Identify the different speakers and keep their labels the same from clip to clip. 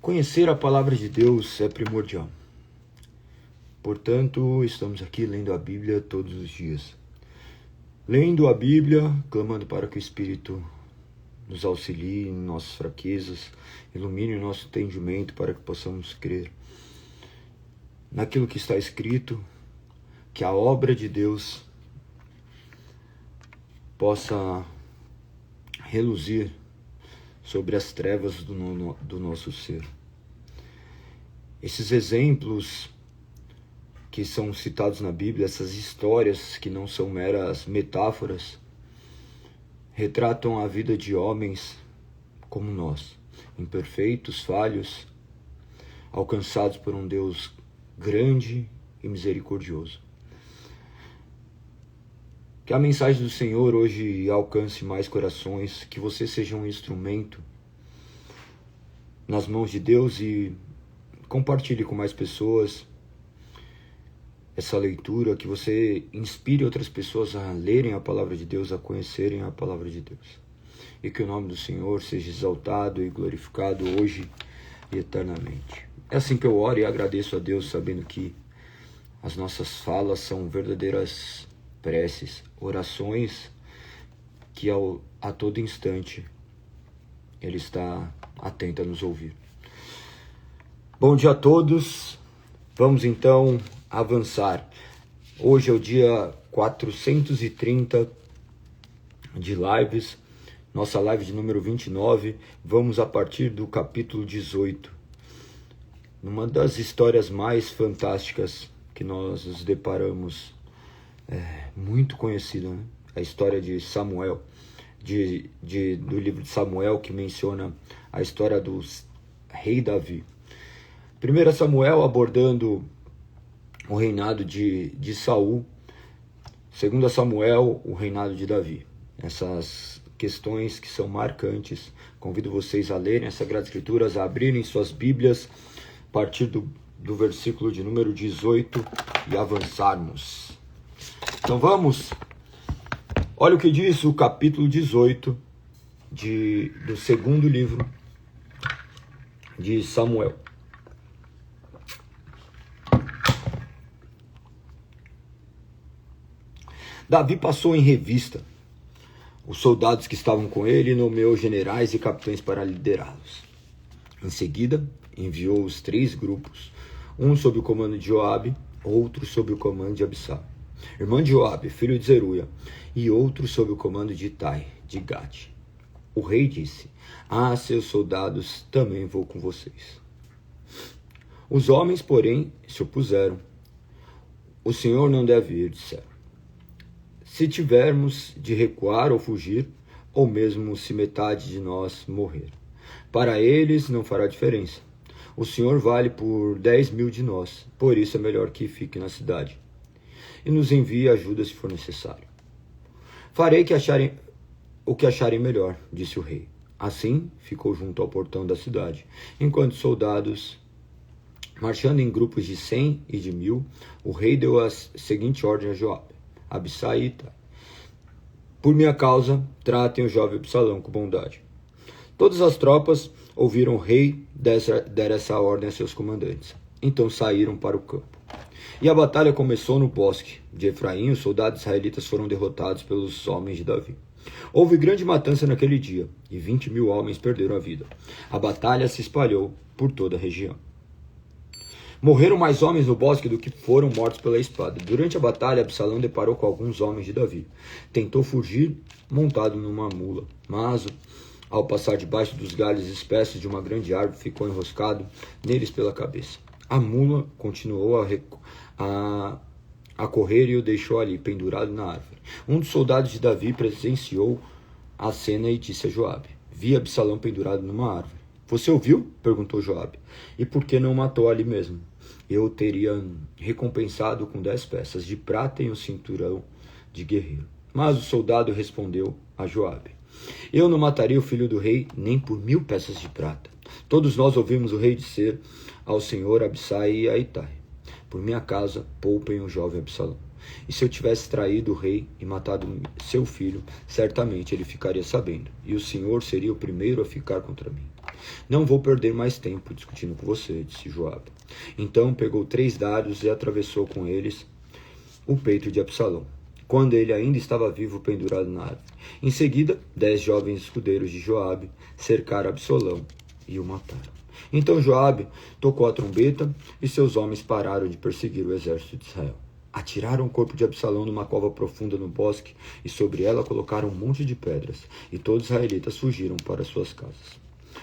Speaker 1: Conhecer a palavra de Deus é primordial. Portanto, estamos aqui lendo a Bíblia todos os dias. Lendo a Bíblia, clamando para que o Espírito nos auxilie em nossas fraquezas, ilumine o nosso entendimento para que possamos crer naquilo que está escrito, que a obra de Deus possa reluzir sobre as trevas do nosso ser. Esses exemplos que são citados na Bíblia, essas histórias que não são meras metáforas, retratam a vida de homens como nós, imperfeitos, falhos, alcançados por um Deus grande e misericordioso. Que a mensagem do Senhor hoje alcance mais corações, que você seja um instrumento nas mãos de Deus e compartilhe com mais pessoas essa leitura, que você inspire outras pessoas a lerem a palavra de Deus, a conhecerem a palavra de Deus. E que o nome do Senhor seja exaltado e glorificado hoje e eternamente. É assim que eu oro e agradeço a Deus, sabendo que as nossas falas são verdadeiras preces, orações que a todo instante Ele está atento a nos ouvir. Bom dia a todos. Vamos então avançar. Hoje é o dia 430 de lives, nossa live de número 29. Vamos a partir do capítulo 18. Uma das histórias mais fantásticas que nós nos deparamos, muito conhecida, né? A história de Samuel, do livro de Samuel, que menciona a história do rei Davi. 1 Samuel abordando o reinado de Saul, 2 Samuel, o reinado de Davi. Essas questões que são marcantes, convido vocês a lerem as Sagradas Escrituras, a abrirem suas Bíblias, a partir do versículo de número 18 e avançarmos. Então vamos, olha o que diz o capítulo 18 do segundo livro de Samuel. Davi passou em revista os soldados que estavam com ele e nomeou generais e capitães para liderá-los. Em seguida, enviou os 3 grupos, um sob o comando de Joabe, outro sob o comando de Abissai, irmão de Joabe, filho de Zeruia, e outro sob o comando de Itai, de Gate. O rei disse: seus soldados, também vou com vocês. Os homens, porém, se opuseram. O Senhor não deve ir, disseram. Se tivermos de recuar ou fugir, ou mesmo se metade de nós morrer, para eles não fará diferença. O Senhor vale por 10.000 de nós, por isso é melhor que fique na cidade. E nos envie ajuda se for necessário. Farei o que acharem melhor, disse o rei. Assim, ficou junto ao portão da cidade, enquanto os soldados, marchando em grupos de 100 e de 1.000, o rei deu a seguinte ordem a Joabe, Abissai e Itai: por minha causa, tratem o jovem Absalão com bondade. Todas as tropas ouviram o rei dar essa ordem a seus comandantes. Então saíram para o campo. E a batalha começou no bosque de Efraim. Os soldados israelitas foram derrotados pelos homens de Davi. Houve grande matança naquele dia, e 20.000 homens perderam a vida. A batalha se espalhou por toda a região. Morreram mais homens no bosque do que foram mortos pela espada. Durante a batalha, Absalão deparou com alguns homens de Davi. Tentou fugir montado numa mula, mas ao passar debaixo dos galhos espessos de uma grande árvore, ficou enroscado neles pela cabeça. A mula continuou a correr e o deixou ali, pendurado na árvore. Um dos soldados de Davi presenciou a cena e disse a Joabe: vi Absalão pendurado numa árvore. Você ouviu? Perguntou Joabe. E por que não matou ali mesmo? Eu teria recompensado com 10 peças de prata e um cinturão de guerreiro. Mas o soldado respondeu a Joabe: eu não mataria o filho do rei nem por 1.000 peças de prata. Todos nós ouvimos o rei dizer ao senhor Abissai e a Itai: por minha casa, poupem o jovem Absalão. E se eu tivesse traído o rei e matado seu filho, certamente ele ficaria sabendo, e o Senhor seria o primeiro a ficar contra mim. Não vou perder mais tempo discutindo com você, disse Joabe. Então pegou 3 dardos e atravessou com eles o peito de Absalão, quando ele ainda estava vivo pendurado na árvore. Em seguida, 10 jovens escudeiros de Joabe cercaram Absalão e o mataram. Então Joabe tocou a trombeta e seus homens pararam de perseguir o exército de Israel. Atiraram o corpo de Absalão numa cova profunda no bosque e sobre ela colocaram um monte de pedras, e todos os israelitas fugiram para suas casas.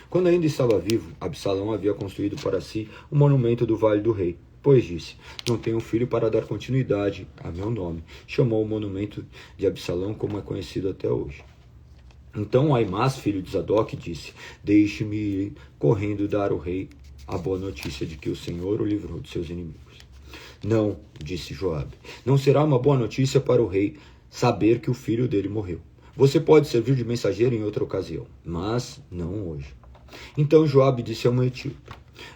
Speaker 1: Quando ainda estava vivo, Absalão havia construído para si o monumento do Vale do Rei, pois disse: não tenho filho para dar continuidade a meu nome. Chamou o monumento de Absalão, como é conhecido até hoje. Então Aimás, filho de Zadok, disse: deixe-me ir correndo dar ao rei a boa notícia de que o Senhor o livrou de seus inimigos. Não, disse Joabe, não será uma boa notícia para o rei saber que o filho dele morreu. Você pode servir de mensageiro em outra ocasião, mas não hoje. Então Joabe disse a um etíope: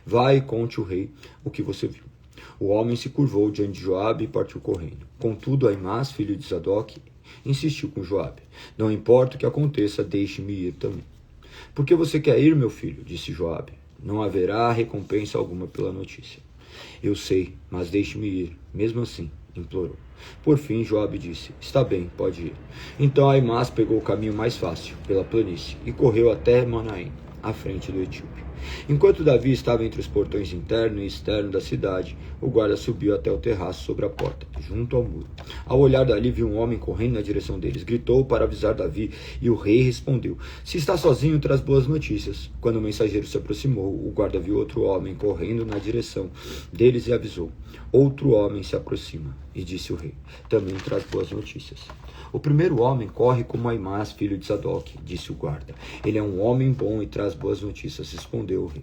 Speaker 1: vai e conte ao rei o que você viu. O homem se curvou diante de Joabe e partiu correndo. Contudo, Aimás, filho de Zadok, insistiu com Joabe: não importa o que aconteça, deixe-me ir também. Por que você quer ir, meu filho? Disse Joabe. Não haverá recompensa alguma pela notícia. Eu sei, mas deixe-me ir, mesmo assim, implorou. Por fim, Joabe disse: está bem, pode ir. Então Aimás pegou o caminho mais fácil, pela planície, e correu até Manaim, à frente do etíope. Enquanto Davi estava entre os portões interno e externo da cidade, o guarda subiu até o terraço sobre a porta, junto ao muro. Ao olhar dali, viu um homem correndo na direção deles. Gritou para avisar Davi, e o rei respondeu: se está sozinho, traz boas notícias. Quando o mensageiro se aproximou, o guarda viu outro homem correndo na direção deles e avisou: outro homem se aproxima. E disse o rei: também traz boas notícias. O primeiro homem corre como Aimás, filho de Zadok, disse o guarda. Ele é um homem bom e traz boas notícias, respondeu o rei.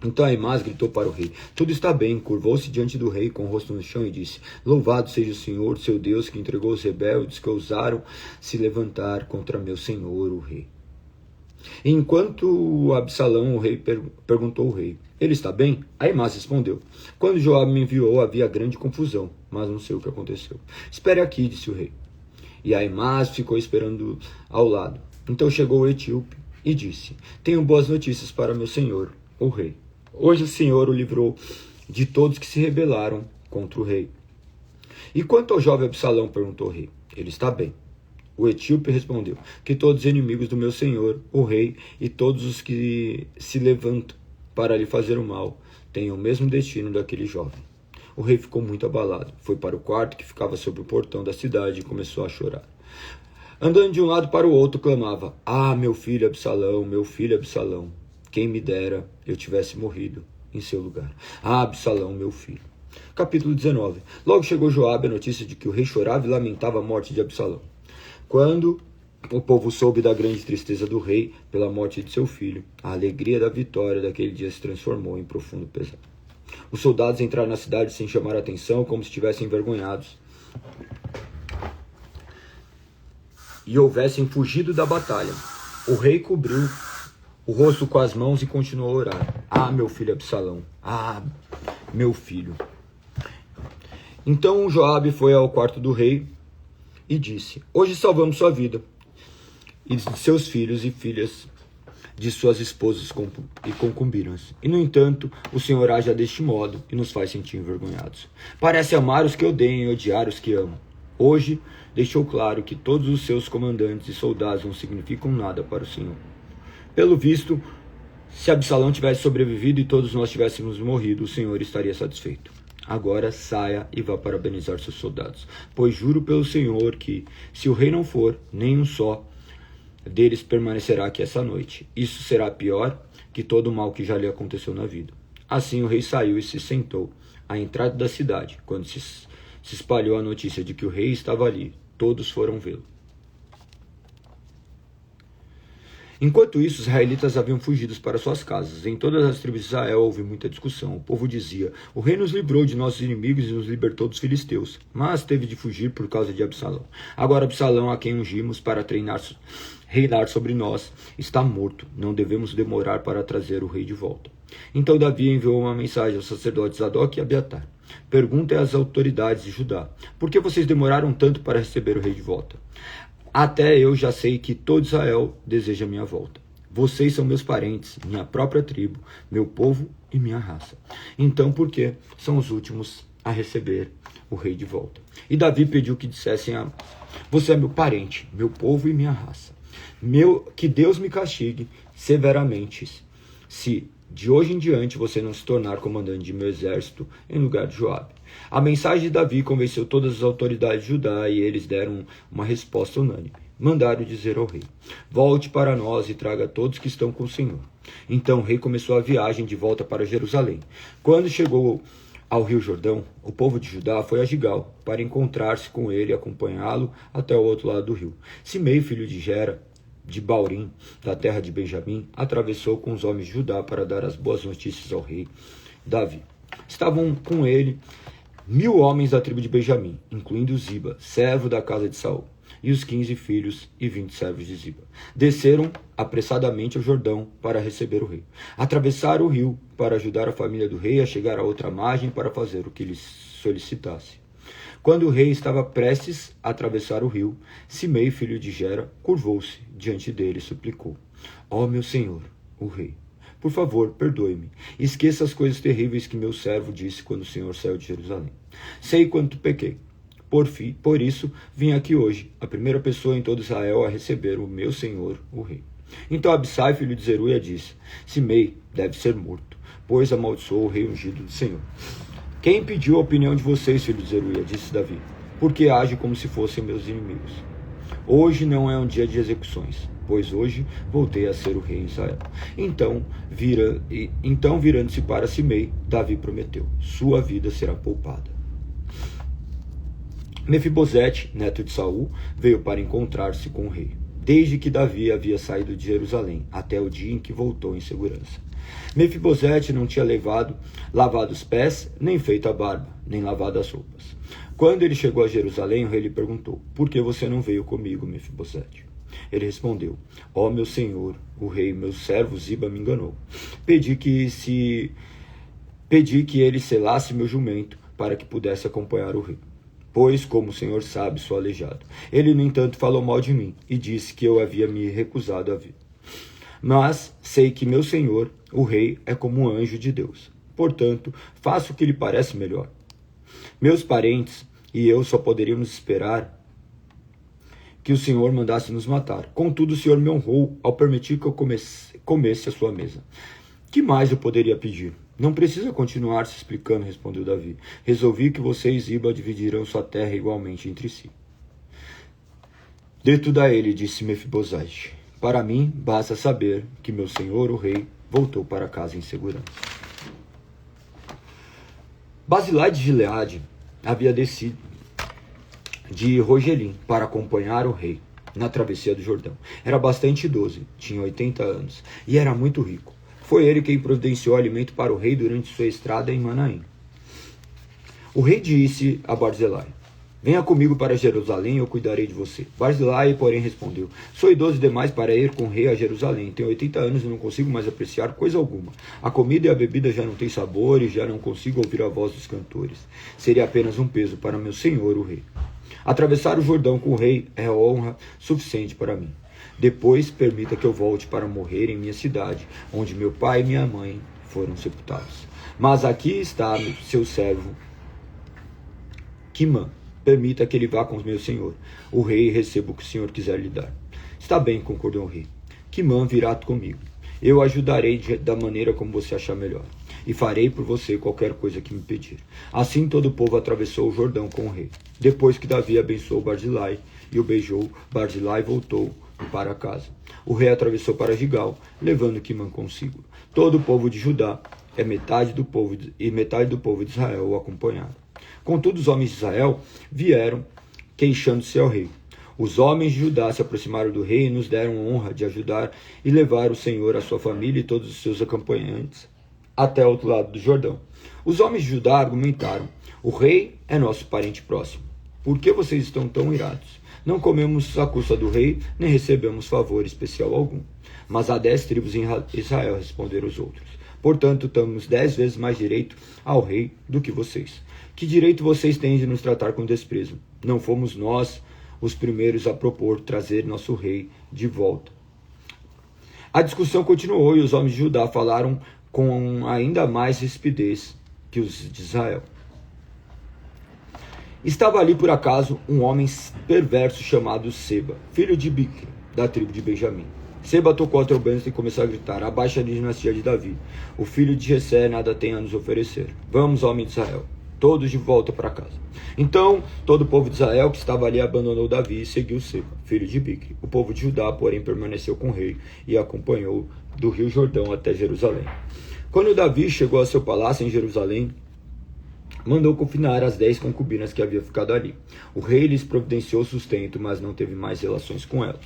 Speaker 1: Então Aimás gritou para o rei: tudo está bem. Curvou-se diante do rei com o rosto no chão e disse: louvado seja o Senhor, seu Deus, que entregou os rebeldes que ousaram se levantar contra meu senhor, o rei. Enquanto Absalão, o rei, perguntou ao rei: ele está bem? Aimás respondeu: quando Joabe me enviou, havia grande confusão, mas não sei o que aconteceu. Espere aqui, disse o rei. E Aimás ficou esperando ao lado. Então chegou o etíope e disse: tenho boas notícias para meu senhor, o rei. Hoje o Senhor o livrou de todos que se rebelaram contra o rei. E quanto ao jovem Absalão? Perguntou o rei. Ele está bem. O etíope respondeu: que todos os inimigos do meu senhor, o rei, e todos os que se levantam para lhe fazer o mal, tenham o mesmo destino daquele jovem. O rei ficou muito abalado. Foi para o quarto que ficava sobre o portão da cidade e começou a chorar. Andando de um lado para o outro, clamava: ah, meu filho Absalão, meu filho Absalão, quem me dera eu tivesse morrido em seu lugar. Ah, Absalão, meu filho. Capítulo 19. Logo chegou Joabe a notícia de que o rei chorava e lamentava a morte de Absalão. Quando o povo soube da grande tristeza do rei pela morte de seu filho, a alegria da vitória daquele dia se transformou em profundo pesar. Os soldados entraram na cidade sem chamar a atenção, como se estivessem envergonhados e houvessem fugido da batalha. O rei cobriu o rosto com as mãos e continuou a orar: ah, meu filho Absalão, ah, meu filho. Então Joabe foi ao quarto do rei e disse: hoje salvamos sua vida e de seus filhos e filhas, de suas esposas e concubinas. E, no entanto, o Senhor age deste modo e nos faz sentir envergonhados. Parece amar os que odeiam e odiar os que amam. Hoje, deixou claro que todos os seus comandantes e soldados não significam nada para o Senhor. Pelo visto, se Absalão tivesse sobrevivido e todos nós tivéssemos morrido, o Senhor estaria satisfeito. Agora saia e vá parabenizar seus soldados, pois juro pelo Senhor que, se o rei não for, nem um só deles permanecerá aqui essa noite. Isso será pior que todo o mal que já lhe aconteceu na vida. Assim o rei saiu e se sentou à entrada da cidade. Quando se espalhou a notícia de que o rei estava ali, todos foram vê-lo. Enquanto isso, os israelitas haviam fugido para suas casas. Em todas as tribos de Israel houve muita discussão. O povo dizia: o rei nos livrou de nossos inimigos e nos libertou dos filisteus, mas teve de fugir por causa de Absalão. Agora Absalão, a quem ungimos para reinar sobre nós, está morto. Não devemos demorar para trazer o rei de volta. Então Davi enviou uma mensagem aos sacerdotes Zadok e Abiatar: perguntem às autoridades de Judá: por que vocês demoraram tanto para receber o rei de volta? Até eu já sei que todo Israel deseja minha volta. vocês são meus parentes, minha própria tribo, meu povo e minha raça. Então, por que são os últimos a receber o rei de volta? E Davi pediu que dissessem a você é meu parente, meu povo e minha raça. Que Deus me castigue severamente se de hoje em diante você não se tornar comandante de meu exército em lugar de Joabe. A mensagem de Davi convenceu todas as autoridades de Judá e eles deram uma resposta unânime. Mandaram dizer ao rei: volte para nós e traga todos que estão com o Senhor. Então o rei começou a viagem de volta para Jerusalém. Quando chegou ao rio Jordão, o povo de Judá foi a Gigal para encontrar-se com ele e acompanhá-lo até o outro lado do rio. Simei, filho de Gera, de Baurim, da terra de Benjamim, atravessou com os homens de Judá para dar as boas notícias ao rei Davi. Estavam com ele 1000 homens da tribo de Benjamim, incluindo Ziba, servo da casa de Saul, e os 15 filhos e 20 servos de Ziba. Desceram apressadamente ao Jordão para receber o rei. Atravessaram o rio para ajudar a família do rei a chegar à outra margem para fazer o que lhes solicitasse. Quando o rei estava prestes a atravessar o rio, Simei, filho de Gera, curvou-se diante dele e suplicou: ó meu senhor, o rei, por favor, perdoe-me. Esqueça as coisas terríveis que meu servo disse quando o Senhor saiu de Jerusalém. Sei quanto pequei. Por isso, vim aqui hoje, a primeira pessoa em todo Israel a receber o meu senhor, o rei. Então Abissai, filho de Zeruia, disse: Simei deve ser morto, pois amaldiçoou o rei ungido do Senhor. Quem pediu a opinião de vocês, filho de Zeruia? Disse Davi. Porque age como se fossem meus inimigos. Hoje não é um dia de execuções, pois hoje voltei a ser o rei em Israel. Então virando-se para Simei, Davi prometeu: sua vida será poupada. Mefibosete, neto de Saul, veio para encontrar-se com o rei, desde que Davi havia saído de Jerusalém, até o dia em que voltou em segurança. Mefibosete não tinha lavado os pés, nem feito a barba, nem lavado as roupas. Quando ele chegou a Jerusalém, o rei lhe perguntou: por que você não veio comigo, Mefibosete? Ele respondeu: ó meu senhor, o rei, meu servo Ziba me enganou. Pedi que ele selasse meu jumento, para que pudesse acompanhar o rei. Pois, como o Senhor sabe, sou aleijado. Ele, no entanto, falou mal de mim, e disse que eu havia me recusado a vir. Mas sei que meu senhor, o rei, é como um anjo de Deus. Portanto, faça o que lhe parece melhor. Meus parentes e eu só poderíamos esperar que o Senhor mandasse nos matar. Contudo, o Senhor me honrou ao permitir que eu comesse a sua mesa. Que mais eu poderia pedir? Não precisa continuar se explicando, respondeu Davi. Resolvi que você e Ziba dividirão sua terra igualmente entre si. Dê tudo a ele, disse Mefibosete. Para mim, basta saber que meu senhor, o rei, voltou para casa em segurança. Barzilai de Gileade havia descido de Rogelim para acompanhar o rei na travessia do Jordão. Era bastante idoso, tinha 80 anos e era muito rico. Foi ele quem providenciou alimento para o rei durante sua estrada em Manaim. O rei disse a Barzilai: venha comigo para Jerusalém e eu cuidarei de você. Barzilai, porém, respondeu: sou idoso demais para ir com o rei a Jerusalém. Tenho 80 anos e não consigo mais apreciar coisa alguma. A comida e a bebida já não têm sabor e já não consigo ouvir a voz dos cantores. Seria apenas um peso para meu senhor, o rei. Atravessar o Jordão com o rei é honra suficiente para mim. Depois, permita que eu volte para morrer em minha cidade, onde meu pai e minha mãe foram sepultados. Mas aqui está seu servo, Quimã. Permita que ele vá com o meu senhor, o rei, e receba o que o senhor quiser lhe dar. Está bem, concordou o rei. Quimã virá comigo. Eu ajudarei da maneira como você achar melhor, e farei por você qualquer coisa que me pedir. Assim todo o povo atravessou o Jordão com o rei. Depois que Davi abençoou Barzilai e o beijou, Barzilai voltou para casa. O rei atravessou para Gigal, levando Quimã consigo. Todo o povo de Judá e metade do povo de Israel o acompanharam. Contudo, os homens de Israel vieram queixando-se ao rei. Os homens de Judá se aproximaram do rei e nos deram a honra de ajudar e levar o Senhor, a sua família e todos os seus acompanhantes até o outro lado do Jordão. Os homens de Judá argumentaram: o rei é nosso parente próximo. Por que vocês estão tão irados? Não comemos a custa do rei, nem recebemos favor especial algum. Mas há 10 tribos em Israel, responderam os outros. Portanto, temos 10 vezes mais direito ao rei do que vocês. Que direito vocês têm de nos tratar com desprezo? Não fomos nós os primeiros a propor trazer nosso rei de volta. A discussão continuou e os homens de Judá falaram com ainda mais rispidez que os de Israel. Estava ali por acaso um homem perverso chamado Seba, filho de Bique, da tribo de Benjamim. Seba tocou a trombeta e começou a gritar: abaixa a dinastia de Davi. O filho de Jessé nada tem a nos oferecer. Vamos, homem de Israel, todos de volta para casa. Então, todo o povo de Israel que estava ali abandonou Davi e seguiu Seba, filho de Bique. O povo de Judá, porém, permaneceu com o rei e acompanhou do rio Jordão até Jerusalém. Quando Davi chegou a seu palácio em Jerusalém, mandou confinar as 10 concubinas que haviam ficado ali. O rei lhes providenciou sustento, mas não teve mais relações com elas.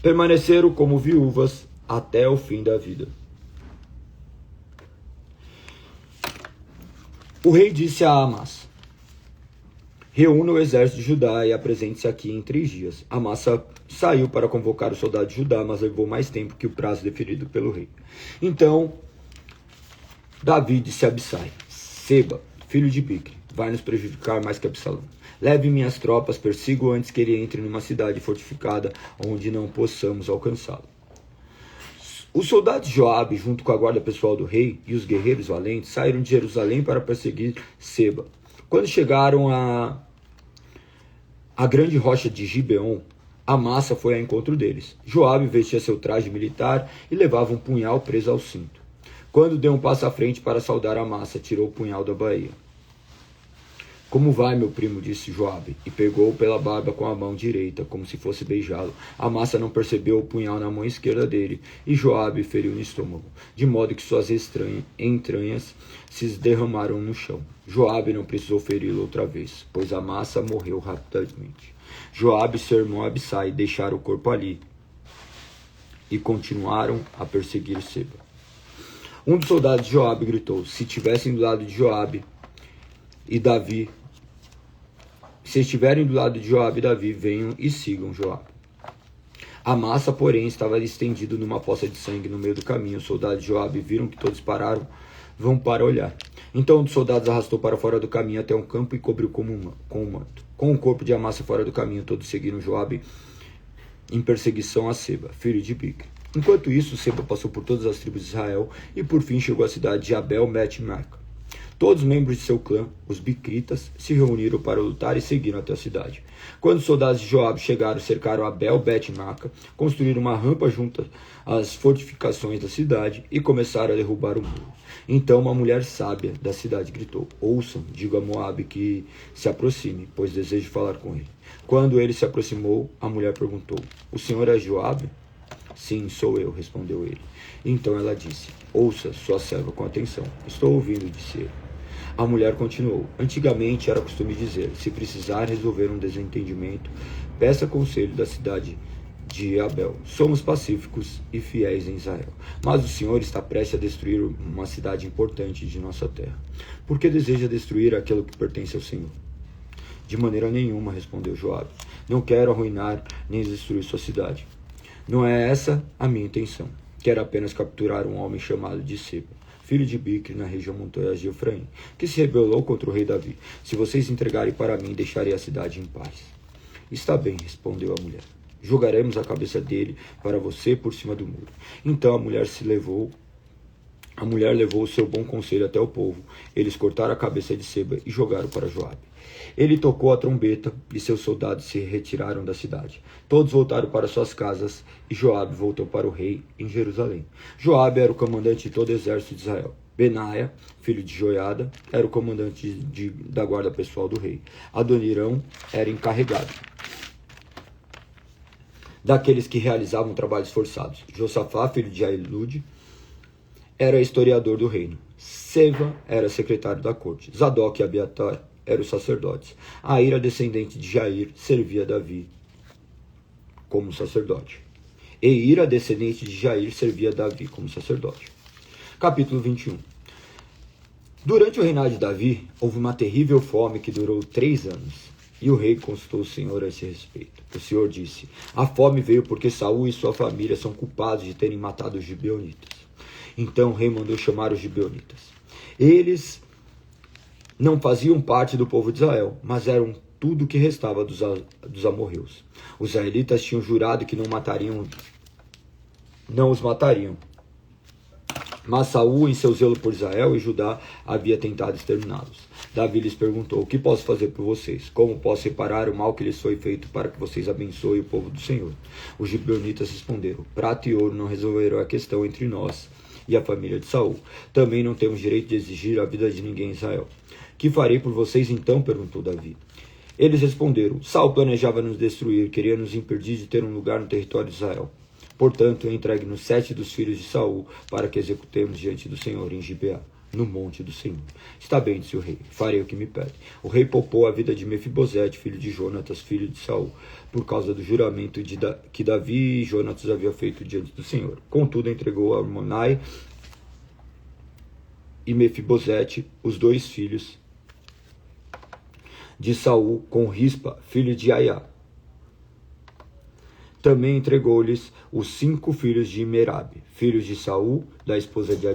Speaker 1: Permaneceram como viúvas até o fim da vida. O rei disse a Amasa: reúna o exército de Judá e apresente-se aqui em 3 dias. Amasa saiu para convocar os soldados de Judá, mas levou mais tempo que o prazo definido pelo rei. Então Davi disse a Abissai: Seba, filho de Bique, vai nos prejudicar mais que Absalão. Leve minhas tropas, persiga-o antes que ele entre numa cidade fortificada, onde não possamos alcançá-lo. Os soldados de Joabe, junto com a guarda pessoal do rei e os guerreiros valentes, saíram de Jerusalém para perseguir Seba. Quando chegaram à grande rocha de Gibeon, Amasa foi ao encontro deles. Joabe vestia seu traje militar e levava um punhal preso ao cinto. Quando deu um passo à frente para saudar Amasa, tirou o punhal da baía. Como vai, meu primo? Disse Joabe, e pegou-o pela barba com a mão direita, como se fosse beijá-lo. Amasa não percebeu o punhal na mão esquerda dele, e Joabe feriu no estômago, de modo que suas entranhas se derramaram no chão. Joabe não precisou feri-lo outra vez, pois Amasa morreu rapidamente. Joabe e seu irmão Abissai deixaram o corpo ali e continuaram a perseguir Seba. Um dos soldados de Joabe gritou: se estiverem do lado de Joabe e Davi, venham e sigam Joabe. Amasa, porém, estava estendido numa poça de sangue no meio do caminho. Os soldados de Joabe viram que todos vão para olhar. Então um dos soldados arrastou para fora do caminho até um campo e cobriu com um manto. Com o corpo de Amasa fora do caminho, todos seguiram Joabe em perseguição a Seba, filho de Bique. Enquanto isso, Seba passou por todas as tribos de Israel e por fim chegou à cidade de Abel-Bet-Maca. Todos os membros de seu clã, os bicritas, se reuniram para lutar e seguiram até a cidade. Quando os soldados de Joabe chegaram, cercaram Abel-Bet-Maca, construíram uma rampa junto às fortificações da cidade e começaram a derrubar o muro. Então uma mulher sábia da cidade gritou: ouçam, diga a Moabe que se aproxime, pois desejo falar com ele. Quando ele se aproximou, a mulher perguntou: o senhor é Joabe? Sim, sou eu, respondeu ele. Então ela disse: ouça sua serva com atenção. Estou ouvindo, disse ele. A mulher continuou: antigamente era costume dizer: se precisar resolver um desentendimento, peça conselho da cidade de Abel. Somos pacíficos e fiéis em Israel. Mas o Senhor está prestes a destruir uma cidade importante de nossa terra. Por que deseja destruir aquilo que pertence ao Senhor? De maneira nenhuma, respondeu Joabe. Não quero arruinar nem destruir sua cidade. Não é essa a minha intenção. Quero apenas capturar um homem chamado de Seba, filho de Bique, na região montanhosa de Efraim, que se rebelou contra o rei Davi. Se vocês entregarem para mim, deixarei a cidade em paz. Está bem, respondeu a mulher. Jogaremos a cabeça dele para você por cima do muro. Então a mulher levou o seu bom conselho até o povo. Eles cortaram a cabeça de Seba e jogaram para Joabe. Ele tocou a trombeta e seus soldados se retiraram da cidade. Todos voltaram para suas casas e Joabe voltou para o rei em Jerusalém. Joabe era o comandante de todo o exército de Israel. Benaia, filho de Joiada, era o comandante da guarda pessoal do rei. Adonirão era encarregado daqueles que realizavam trabalhos forçados. Josafá, filho de Ailud, era historiador do reino. Seva era secretário da corte. Zadok e Abiatar eram os sacerdotes. Aíra, descendente de Jair, servia Davi como sacerdote. Eira, descendente de Jair, servia Davi como sacerdote. Capítulo 21. Durante o reinado de Davi, houve uma terrível fome que durou 3 anos. E o rei consultou o Senhor a esse respeito. O Senhor disse: a fome veio porque Saul e sua família são culpados de terem matado os gibeonitas. Então o rei mandou chamar os gibeonitas. Eles não faziam parte do povo de Israel, mas eram tudo o que restava dos amorreus. Os israelitas tinham jurado que não matariam não os matariam. Mas Saul, em seu zelo por Israel e Judá, havia tentado exterminá-los. Davi lhes perguntou: o que posso fazer por vocês? Como posso reparar o mal que lhes foi feito para que vocês abençoem o povo do Senhor? Os gibeonitas responderam: prata e ouro não resolverão a questão entre nós e a família de Saul. Também não temos direito de exigir a vida de ninguém em Israel. Que farei por vocês então? Perguntou Davi. Eles responderam: Saul planejava nos destruir, queria nos impedir de ter um lugar no território de Israel. Portanto, entregue-nos 7 dos filhos de Saul, para que executemos diante do Senhor em Gibeá, no monte do Senhor. Está bem, disse o rei, farei o que me pede. O rei poupou a vida de Mefibosete, filho de Jonatas, filho de Saul, por causa do juramento que Davi e Jonatas haviam feito diante do Senhor. Contudo, entregou a Armonai e Mefibosete, os 2 filhos de Saul, com Rispa, filho de Aiá. Também entregou-lhes os 5 filhos de Merabe, filhos de Saul, da esposa de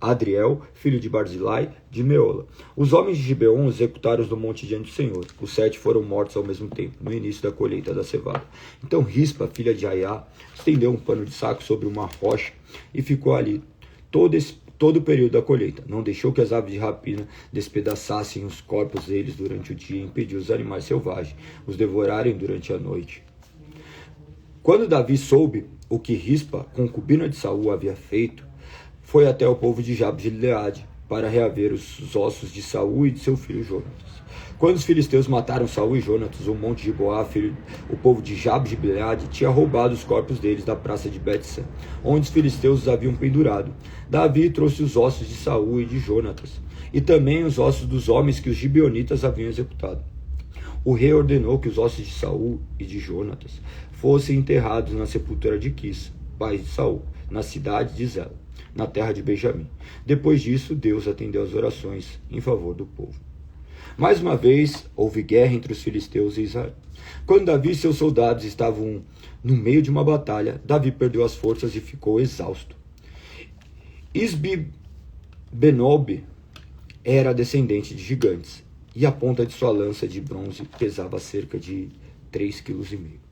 Speaker 1: Adriel, filho de Barzilai, de Meola. Os homens de Gibeon executaram-os no monte diante do Senhor. Os 7 foram mortos ao mesmo tempo, no início da colheita da cevada. Então Rispa, filha de Aiá, estendeu um pano de saco sobre uma rocha e ficou ali todo o período da colheita. Não deixou que as aves de rapina despedaçassem os corpos deles durante o dia e impediu os animais selvagens os devorarem durante a noite. Quando Davi soube o que Rispa, concubina de Saul, havia feito, foi até o povo de Jabes de Gileade para reaver os ossos de Saul e de seu filho Jonatas. Quando os filisteus mataram Saul e Jonatas, o monte de Boá, o povo de Jabes de Gileade tinha roubado os corpos deles da praça de Bet-San, onde os filisteus os haviam pendurado. Davi trouxe os ossos de Saul e de Jonatas, e também os ossos dos homens que os gibeonitas haviam executado. O rei ordenou que os ossos de Saul e de Jonatas fossem enterrados na sepultura de Quis, pai de Saul, na cidade de Zela, na terra de Benjamim. Depois disso, Deus atendeu às orações em favor do povo. Mais uma vez, houve guerra entre os filisteus e Israel. Quando Davi e seus soldados estavam no meio de uma batalha, Davi perdeu as forças e ficou exausto. Isbi-Benob era descendente de gigantes, e a ponta de sua lança de bronze pesava cerca de 3,5 kg.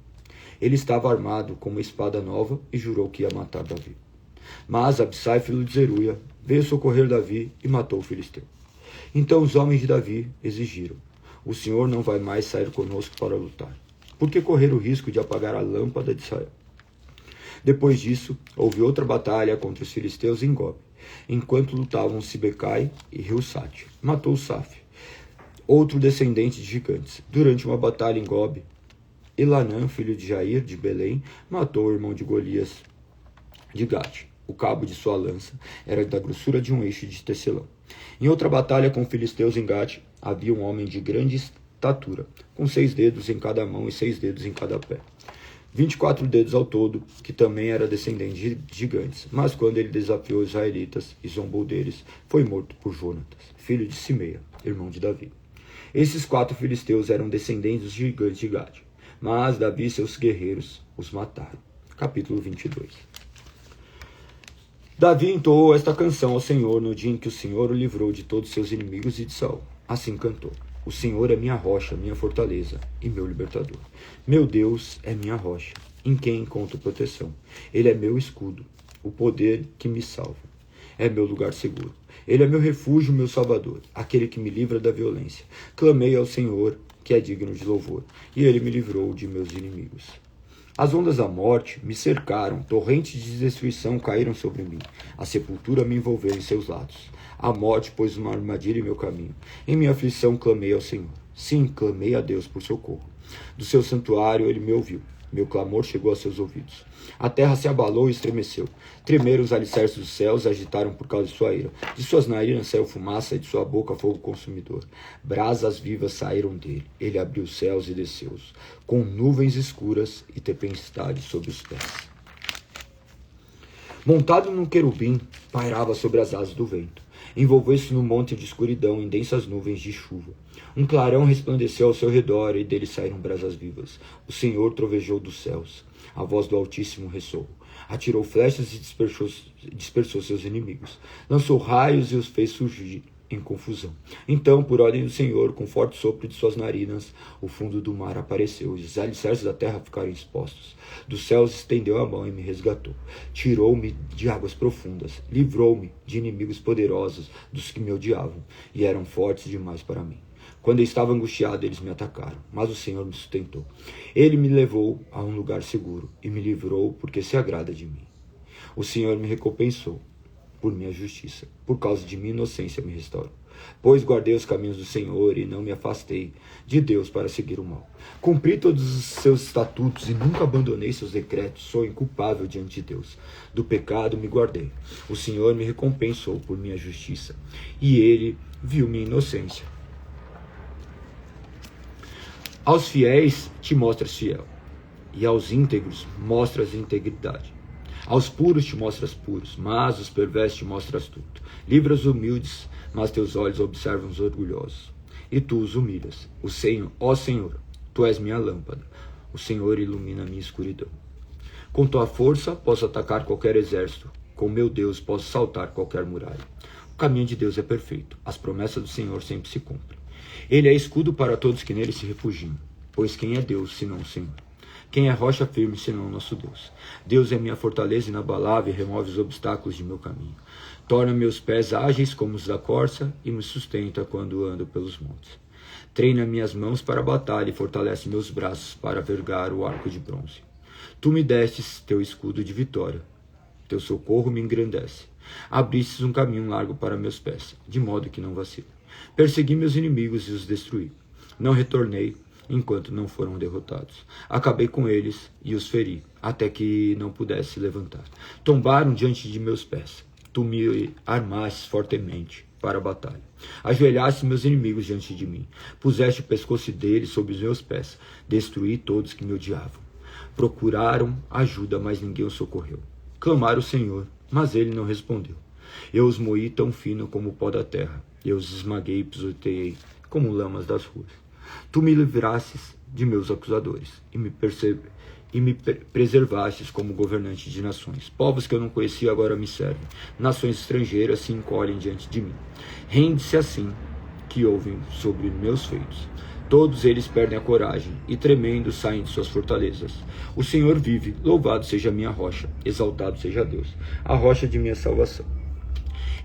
Speaker 1: Ele estava armado com uma espada nova e jurou que ia matar Davi. Mas Abissai, filho de Zeruia, veio socorrer Davi e matou o filisteu. Então os homens de Davi exigiram: o Senhor não vai mais sair conosco para lutar. Por que correr o risco de apagar a lâmpada de Israel? Depois disso, houve outra batalha contra os filisteus em Gob, enquanto lutavam Sibecai e Riusate. Matou Saf, outro descendente de gigantes. Durante uma batalha em Gob, Elanã, filho de Jair, de Belém, matou o irmão de Golias de Gate. O cabo de sua lança era da grossura de um eixo de tecelão. Em outra batalha com filisteus em Gate, havia um homem de grande estatura, com 6 dedos em cada mão e 6 dedos em cada pé. 24 dedos ao todo, que também era descendente de gigantes. Mas quando ele desafiou os israelitas e zombou deles, foi morto por Jonatas, filho de Simeia, irmão de Davi. Esses 4 filisteus eram descendentes dos gigantes de Gade, mas Davi e seus guerreiros os mataram. Capítulo 22. Davi entoou esta canção ao Senhor no dia em que o Senhor o livrou de todos seus inimigos e de Saul. Assim cantou: o Senhor é minha rocha, minha fortaleza e meu libertador. Meu Deus é minha rocha, em quem encontro proteção. Ele é meu escudo, o poder que me salva. É meu lugar seguro. Ele é meu refúgio, meu salvador, aquele que me livra da violência. Clamei ao Senhor, que é digno de louvor, e ele me livrou de meus inimigos. As ondas da morte me cercaram, torrentes de destruição caíram sobre mim. A sepultura me envolveu em seus lados. A morte pôs uma armadilha em meu caminho. Em minha aflição clamei ao Senhor. Sim, clamei a Deus por socorro. Do seu santuário ele me ouviu. Meu clamor chegou a seus ouvidos. A terra se abalou e estremeceu. Tremeram os alicerces dos céus, agitaram por causa de sua ira. De suas narinas saiu fumaça e de sua boca fogo consumidor. Brasas vivas saíram dele. Ele abriu os céus e desceu-os, com nuvens escuras e tempestade sobre os pés. Montado num querubim, pairava sobre as asas do vento. Envolveu-se num monte de escuridão em densas nuvens de chuva. Um clarão resplandeceu ao seu redor e dele saíram brasas vivas. O Senhor trovejou dos céus. A voz do Altíssimo ressoou. Atirou flechas e dispersou seus inimigos. Lançou raios e os fez surgir em confusão. Então, por ordem do Senhor, com forte sopro de suas narinas, o fundo do mar apareceu, e os alicerces da terra ficaram expostos. Dos céus estendeu a mão e me resgatou. Tirou-me de águas profundas, livrou-me de inimigos poderosos, dos que me odiavam, e eram fortes demais para mim. Quando eu estava angustiado, eles me atacaram, mas o Senhor me sustentou. Ele me levou a um lugar seguro e me livrou, porque se agrada de mim. O Senhor me recompensou por minha justiça, por causa de minha inocência me restaurou. Pois guardei os caminhos do Senhor e não me afastei de Deus para seguir o mal. Cumpri todos os seus estatutos e nunca abandonei seus decretos. Sou inculpável diante de Deus. Do pecado me guardei. O Senhor me recompensou por minha justiça, e Ele viu minha inocência. Aos fiéis te mostras fiel, e aos íntegros mostras integridade. Aos puros te mostras puros, mas os perversos te mostras astuto. Livra os humildes, mas teus olhos observam os orgulhosos. E tu os humilhas. O Senhor, ó Senhor, tu és minha lâmpada. O Senhor ilumina a minha escuridão. Com tua força posso atacar qualquer exército. Com meu Deus posso saltar qualquer muralha. O caminho de Deus é perfeito. As promessas do Senhor sempre se cumprem. Ele é escudo para todos que nele se refugiam. Pois quem é Deus, senão o Senhor? Quem é rocha firme, senão o nosso Deus? Deus é minha fortaleza inabalável e remove os obstáculos de meu caminho. Torna meus pés ágeis como os da corça e me sustenta quando ando pelos montes. Treina minhas mãos para a batalha e fortalece meus braços para vergar o arco de bronze. Tu me destes teu escudo de vitória. Teu socorro me engrandece. Abristes um caminho largo para meus pés, de modo que não vacilo. Persegui meus inimigos e os destruí. Não retornei enquanto não foram derrotados. Acabei com eles e os feri, até que não pudesse se levantar. Tombaram diante de meus pés. Tu me armastes fortemente para a batalha. Ajoelhaste meus inimigos diante de mim. Puseste o pescoço deles sob os meus pés. Destruí todos que me odiavam. Procuraram ajuda, mas ninguém os socorreu. Clamaram o Senhor, mas ele não respondeu. Eu os moí tão fino como o pó da terra. Eu os esmaguei e pisoteei como lamas das ruas. Tu me livrastes de meus acusadores e me preservastes como governante de nações. Povos que eu não conhecia agora me servem. Nações estrangeiras se encolhem diante de mim. Rende-se assim que ouvem sobre meus feitos. Todos eles perdem a coragem e tremendo saem de suas fortalezas. O Senhor vive, louvado seja a minha rocha, exaltado seja Deus, a rocha de minha salvação.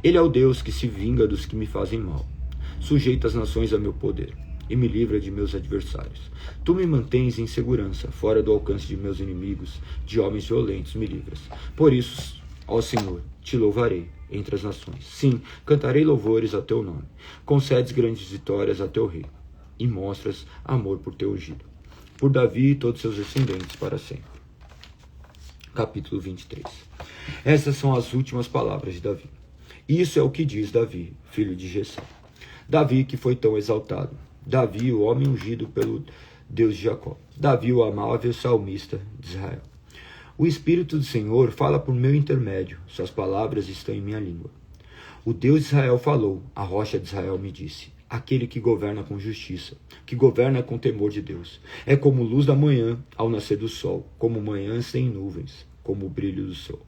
Speaker 1: Ele é o Deus que se vinga dos que me fazem mal. Sujeita as nações a meu poder e me livra de meus adversários. Tu me mantens em segurança, fora do alcance de meus inimigos, de homens violentos me livras. Por isso, ó Senhor, te louvarei entre as nações. Sim, cantarei louvores a teu nome. Concedes grandes vitórias a teu rei e mostras amor por teu ungido. Por Davi e todos seus descendentes para sempre. Capítulo 23. Essas são as últimas palavras de Davi. Isso é o que diz Davi, filho de Jessé. Davi que foi tão exaltado. Davi, o homem ungido pelo Deus de Jacó. Davi, o amável salmista de Israel. O Espírito do Senhor fala por meu intermédio. Suas palavras estão em minha língua. O Deus de Israel falou. A rocha de Israel me disse. Aquele que governa com justiça, que governa com temor de Deus. É como luz da manhã ao nascer do sol, como manhã sem nuvens, como o brilho do sol,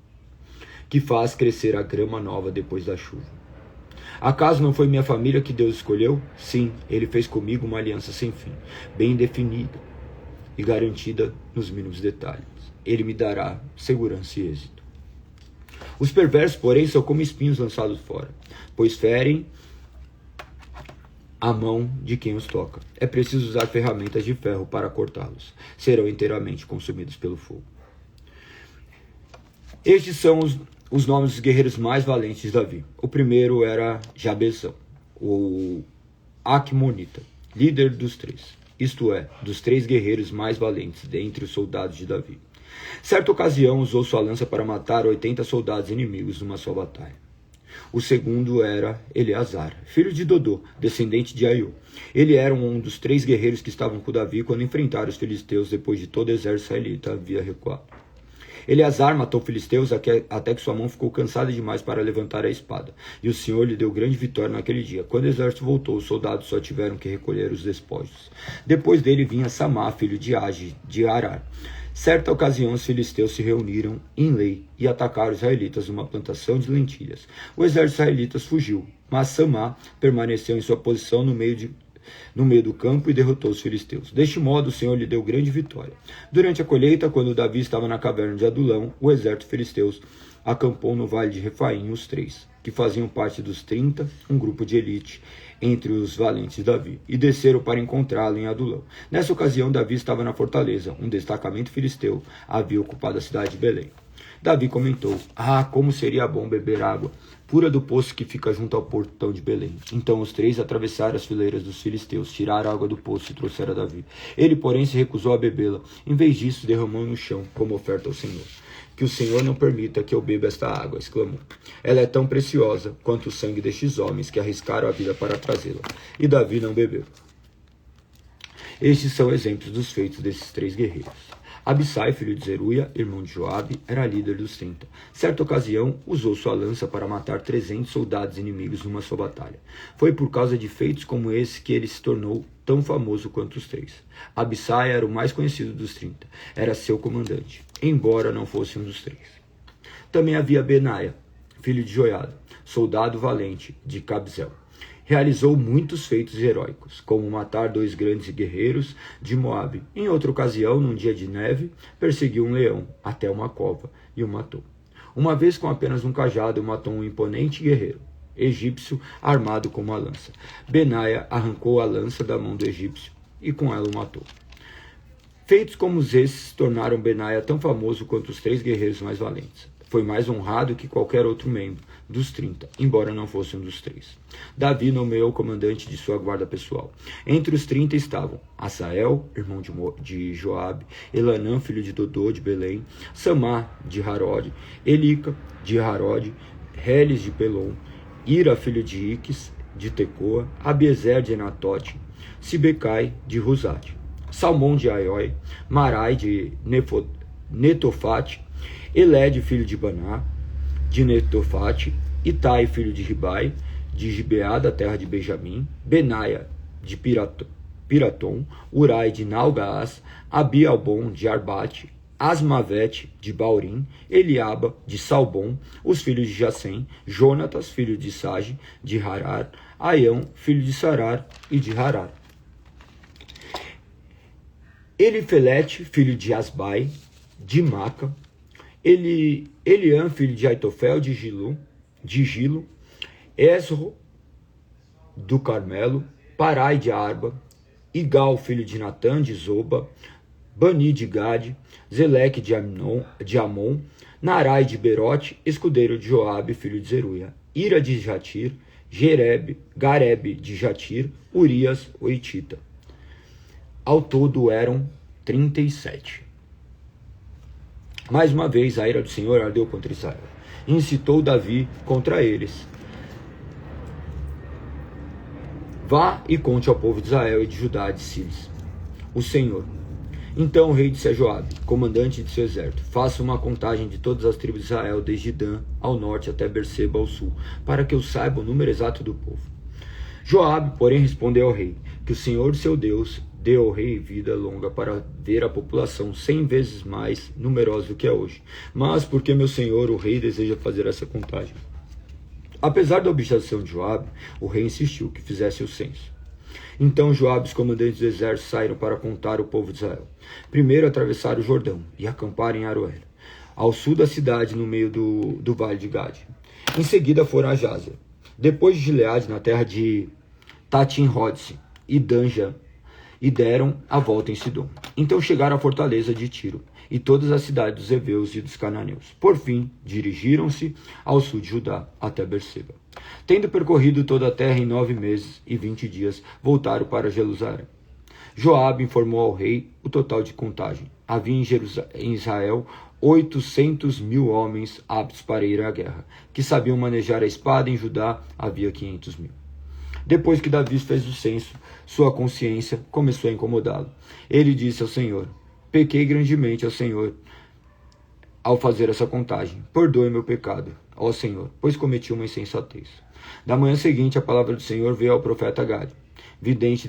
Speaker 1: que faz crescer a grama nova depois da chuva. Acaso não foi minha família que Deus escolheu? Sim, ele fez comigo uma aliança sem fim, bem definida e garantida nos mínimos detalhes. Ele me dará segurança e êxito. Os perversos, porém, são como espinhos lançados fora, pois ferem a mão de quem os toca. É preciso usar ferramentas de ferro para cortá-los. Serão inteiramente consumidos pelo fogo. Estes são os nomes dos guerreiros mais valentes de Davi. O primeiro era Jabezão, o Aquimonita, líder dos três. Isto é, dos 3 guerreiros mais valentes dentre os soldados de Davi. Certa ocasião usou sua lança para matar 80 soldados inimigos numa só batalha. O segundo era Eleazar, filho de Dodô, descendente de Aiô. Ele era um dos 3 guerreiros que estavam com Davi quando enfrentaram os filisteus depois de todo o exército israelita havia recuado. Eleazar matou filisteus até que sua mão ficou cansada demais para levantar a espada. E o Senhor lhe deu grande vitória naquele dia. Quando o exército voltou, os soldados só tiveram que recolher os despojos. Depois dele vinha Samá, filho de Age, de Arar. Certa ocasião, os filisteus se reuniram em Lei e atacaram os israelitas numa plantação de lentilhas. O exército israelita fugiu, mas Samá permaneceu em sua posição no meio do campo e derrotou os filisteus. Deste modo, o Senhor lhe deu grande vitória. Durante a colheita, quando Davi estava na caverna de Adulão, o exército filisteus acampou no vale de Refaim, os 3, que faziam parte dos 30, um grupo de elite, entre os valentes de Davi, e desceram para encontrá-lo em Adulão. Nessa ocasião, Davi estava na fortaleza. Um destacamento filisteu havia ocupado a cidade de Belém. Davi comentou: como seria bom beber água pura do poço que fica junto ao portão de Belém. Então os 3 atravessaram as fileiras dos filisteus, tiraram a água do poço e trouxeram a Davi. Ele, porém, se recusou a bebê-la. Em vez disso, derramou no chão como oferta ao Senhor. Que o Senhor não permita que eu beba esta água, exclamou. Ela é tão preciosa quanto o sangue destes homens que arriscaram a vida para trazê-la. E Davi não bebeu. Estes são exemplos dos feitos desses 3 guerreiros. Abissai, filho de Zeruia, irmão de Joabe, era líder dos 30. Certa ocasião, usou sua lança para matar 300 soldados inimigos numa só batalha. Foi por causa de feitos como esse que ele se tornou tão famoso quanto os 3. Abissai era o mais conhecido dos 30. Era seu comandante, embora não fosse um dos 3. Também havia Benaia, filho de Joiada, soldado valente de Cabzel. Realizou muitos feitos heróicos, como matar 2 grandes guerreiros de Moabe. Em outra ocasião, num dia de neve, perseguiu um leão até uma cova e o matou. Uma vez, com apenas um cajado, matou um imponente guerreiro egípcio armado com uma lança. Benaia arrancou a lança da mão do egípcio e com ela o matou. Feitos como esses tornaram Benaia tão famoso quanto os 3 guerreiros mais valentes. Foi mais honrado que qualquer outro membro dos 30, embora não fosse um dos 3. Davi nomeou o comandante de sua guarda pessoal. Entre os 30 estavam Asael, irmão de Joabe, Elanã, filho de Dodô, de Belém, Samá, de Harod, Elica, de Harod, Reles, de Pelom, Ira, filho de Iques, de Tecoa, Abiezer, de Enatote, Sibecai, de Ruzate, Salmão, de Aioi, Marai, de Netofate, Eled, filho de Baná, de Netofate, Itai, filho de Ribai, de Gibeá, da terra de Benjamim, Benaia, de Piratom, Urai, de Nalgaás, Abialbon, de Arbate, Asmavete, de Baurim, Eliaba, de Salbom, os filhos de Jacém, Jonatas, filho de Sage, de Harar, Aião, filho de Sarar e de Harar. Elifelete, filho de Asbai, de Maca, Eliã, filho de Aitofel, de Gilo, Esro, do Carmelo, Parai, de Arba, Igal, filho de Natã, de Zoba, Bani, de Gade, Zeleque, de Amon, Narai, de Berote, escudeiro de Joabe, filho de Zeruia, Ira, de Jatir, Garebe, de Jatir, Urias, o Hitita. Ao todo eram 37. Mais uma vez, a ira do Senhor ardeu contra Israel. Incitou Davi contra eles. Vá e conte ao povo de Israel e de Judá, disse-lhes o Senhor. Então o rei disse a Joabe, comandante de seu exército: faça uma contagem de todas as tribos de Israel, desde Dan ao norte até Berseba ao sul, para que eu saiba o número exato do povo. Joabe, porém, respondeu ao rei: que o Senhor, seu Deus, dê ao rei vida longa para ver a população 100 vezes mais numerosa do que é hoje. Mas porque meu senhor, o rei, deseja fazer essa contagem. Apesar da objeção de Joabe, o rei insistiu que fizesse o censo. Então Joabe e os comandantes do exército saíram para contar o povo de Israel. Primeiro atravessaram o Jordão e acamparam em Aroer, ao sul da cidade, no meio do vale de Gade. Em seguida foram a Jazer. Depois de Gileade, na terra de Tatim-Rodse e Danja, e deram a volta em Sidom. Então chegaram à fortaleza de Tiro e todas as cidades dos heveus e dos cananeus. Por fim, dirigiram-se ao sul de Judá, até Berseba. Tendo percorrido toda a terra em 9 meses e 20 dias, voltaram para Jerusalém. Joabe informou ao rei o total de contagem. Havia em Israel 800.000 homens aptos para ir à guerra, que sabiam manejar a espada. Em Judá havia 500.000. Depois que Davi fez o censo, sua consciência começou a incomodá-lo. Ele disse ao Senhor: pequei grandemente ao Senhor ao fazer essa contagem. Perdoe meu pecado, ó Senhor, pois cometi uma insensatez. Na manhã seguinte, a palavra do Senhor veio ao profeta Gade, vidente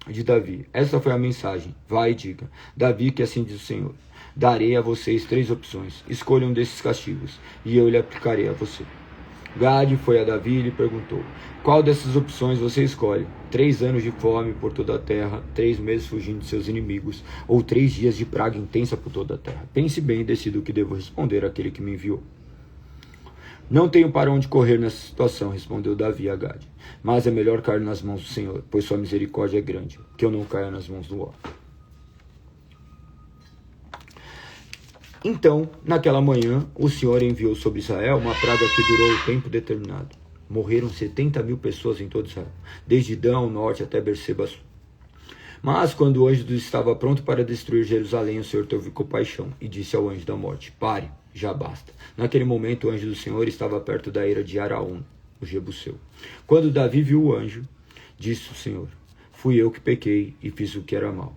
Speaker 1: de Davi. Essa foi a mensagem: vai e diga, Davi, que assim diz o Senhor: Darei a vocês 3 opções. Escolha um desses castigos, e eu lhe aplicarei a você. Gade foi a Davi e lhe perguntou: qual dessas opções você escolhe? 3 anos de fome por toda a terra, 3 meses fugindo de seus inimigos, ou 3 dias de praga intensa por toda a terra? Pense bem e decida o que devo responder àquele que me enviou. Não tenho para onde correr nessa situação, respondeu Davi a Gade. Mas é melhor cair nas mãos do Senhor, pois sua misericórdia é grande, que eu não caia nas mãos do homem. Então, naquela manhã, o Senhor enviou sobre Israel uma praga que durou o tempo determinado. Morreram 70.000 pessoas em todo Israel, desde Dan ao norte até Berseba. Mas quando o anjo estava pronto para destruir Jerusalém, o Senhor teve compaixão e disse ao anjo da morte: pare, já basta. Naquele momento o anjo do Senhor estava perto da eira de Araúna, o Jebuseu. Quando Davi viu o anjo, disse o Senhor: fui eu que pequei e fiz o que era mal.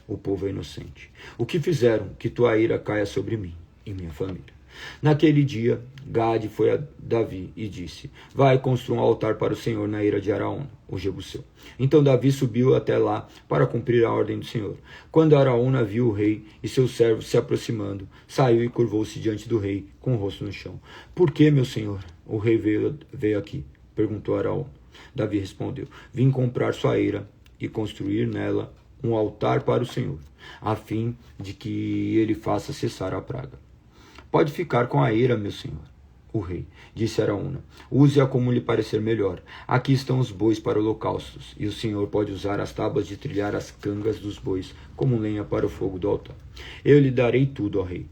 Speaker 1: O povo é inocente. O que fizeram que tua ira caia sobre mim e minha família? Naquele dia, Gade foi a Davi e disse: vai, construa um altar para o Senhor na eira de Araúna, o Jebuseu. Então Davi subiu até lá para cumprir a ordem do Senhor. Quando Araúna viu o rei e seus servos se aproximando, saiu e curvou-se diante do rei, com o rosto no chão. Por que, meu senhor, o rei veio aqui? Perguntou Araúna. Davi respondeu: vim comprar sua eira e construir nela um altar para o Senhor, a fim de que ele faça cessar a praga. Pode ficar com a eira, meu senhor, o rei, disse Araúna. Use-a como lhe parecer melhor. Aqui estão os bois para holocaustos, e o senhor pode usar as tábuas de trilhar as cangas dos bois como lenha para o fogo do altar. Eu lhe darei tudo, ó rei,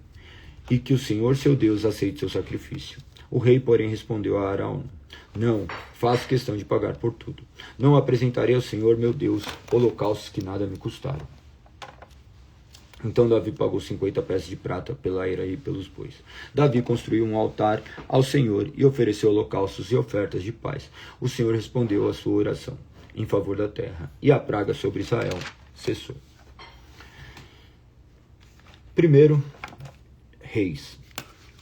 Speaker 1: e que o Senhor seu Deus aceite seu sacrifício. O rei, porém, respondeu a Araúna: não, faço questão de pagar por tudo. Não apresentarei ao Senhor, meu Deus, holocaustos que nada me custaram. Então Davi pagou 50 peças de prata pela eira e pelos bois. Davi construiu um altar ao Senhor e ofereceu holocaustos e ofertas de paz. O Senhor respondeu à sua oração em favor da terra, e a praga sobre Israel cessou. 1 Reis,